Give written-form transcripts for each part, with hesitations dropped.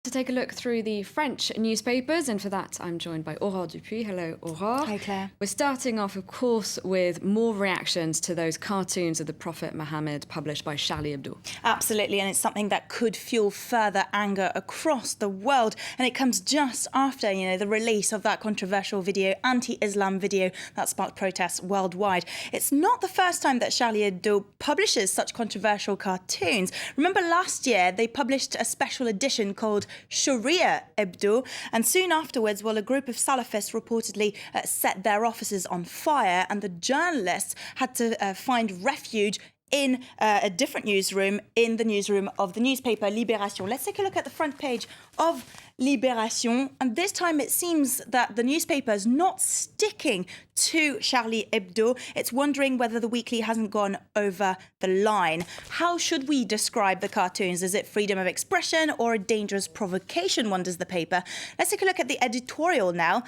To take a look through the French newspapers, and for that I'm joined by Aurore Dupuis. Hello, Aurore. Hi, Claire. We're starting off, of course, with more reactions to those cartoons of the Prophet Muhammad published by Charlie Hebdo. Absolutely, and it's something that could fuel further anger across the world. And it comes just after, the release of that controversial video, anti-Islam video that sparked protests worldwide. It's not the first time that Charlie Hebdo publishes such controversial cartoons. Remember last year, they published a special edition called Sharia Hebdo, and soon afterwards, a group of Salafists reportedly set their offices on fire, and the journalists had to find refuge in a different newsroom, in the newsroom of the newspaper Libération. Let's take a look at the front page of Libération, and this time it seems that the newspaper is not sticking to Charlie Hebdo. It's wondering whether the weekly hasn't gone over the line. How should we describe the cartoons? Is it freedom of expression or a dangerous provocation, wonders the paper? Let's take a look at the editorial now.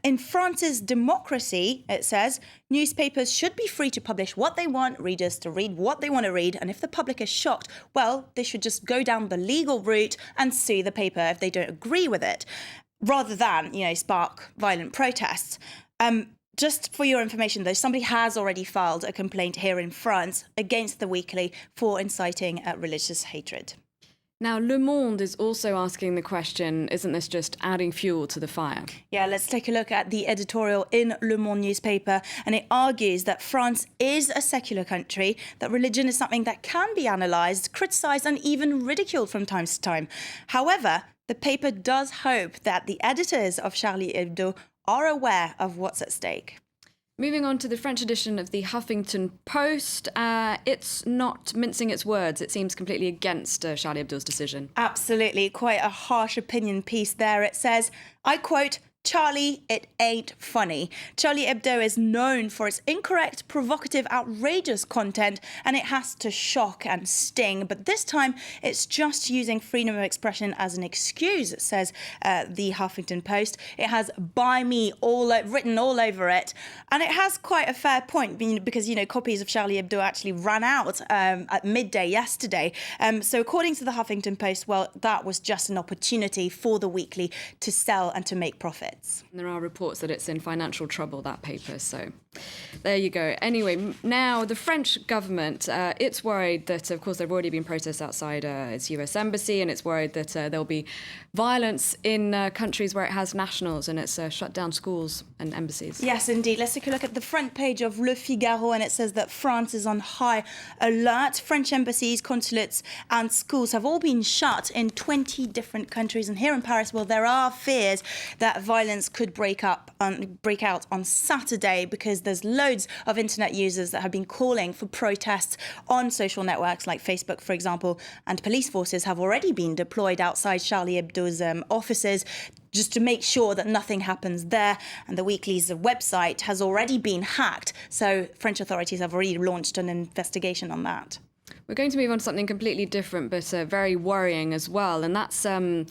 In France's democracy, it says, newspapers should be free to publish what they want, readers to read what they want to read, and if the public is shocked, well, they should just go down the legal route and sue the paper if they don't agree with it, rather than, spark violent protests. Just for your information, though, somebody has already filed a complaint here in France against the weekly for inciting religious hatred. Now, Le Monde is also asking the question, isn't this just adding fuel to the fire? Yeah, let's take a look at the editorial in Le Monde newspaper, and it argues that France is a secular country, that religion is something that can be analysed, criticised and even ridiculed from time to time. However, the paper does hope that the editors of Charlie Hebdo are aware of what's at stake. Moving on to the French edition of the Huffington Post, it's not mincing its words. It seems completely against Charlie Hebdo's decision. Absolutely, quite a harsh opinion piece there. It says, I quote, Charlie, it ain't funny. Charlie Hebdo is known for its incorrect, provocative, outrageous content, and it has to shock and sting. But this time, it's just using freedom of expression as an excuse, says the Huffington Post. It has "by me" written all over it. And it has quite a fair point, because, copies of Charlie Hebdo actually ran out at midday yesterday. So according to the Huffington Post, that was just an opportunity for the weekly to sell and to make profit. And there are reports that it's in financial trouble, that paper, so there you go. Anyway, now the French government, it's worried that, of course, there have already been protests outside its US embassy, and it's worried that there'll be violence in countries where it has nationals, and it's shut down schools and embassies. Yes, indeed. Let's take a look at the front page of Le Figaro, and it says that France is on high alert. French embassies, consulates and schools have all been shut in 20 different countries. And here in Paris, there are fears that violence could break out on Saturday, because there's loads of internet users that have been calling for protests on social networks like Facebook, for example, and police forces have already been deployed outside Charlie Hebdo's offices just to make sure that nothing happens there. And the weekly's website has already been hacked, so French authorities have already launched an investigation on that. We're going to move on to something completely different, but very worrying as well, and that's Le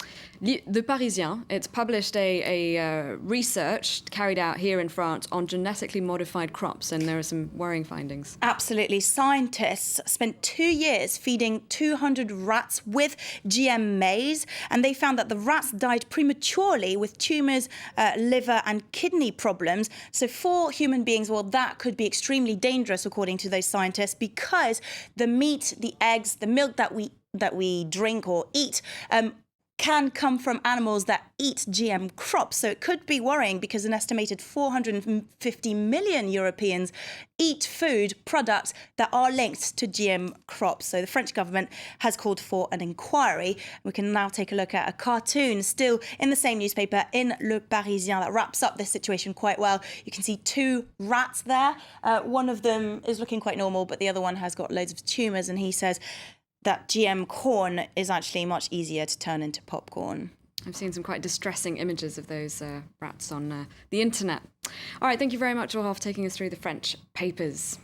Parisien. It's published a research carried out here in France on genetically modified crops, and there are some worrying findings. Absolutely. Scientists spent 2 years feeding 200 rats with GM maize, and they found that the rats died prematurely with tumours, liver and kidney problems. So for human beings, that could be extremely dangerous, according to those scientists, because the meat, the eggs, the milk that we drink or eat can come from animals that eat GM crops. So it could be worrying, because an estimated 450 million Europeans eat food products that are linked to GM crops. So the French government has called for an inquiry. We can now take a look at a cartoon still in the same newspaper, in Le Parisien, that wraps up this situation quite well. You can see 2 rats there. One of them is looking quite normal, but the other one has got loads of tumours, and he says that GM corn is actually much easier to turn into popcorn. I've seen some quite distressing images of those rats on the internet. All right, thank you very much, Aurore, for taking us through the French papers.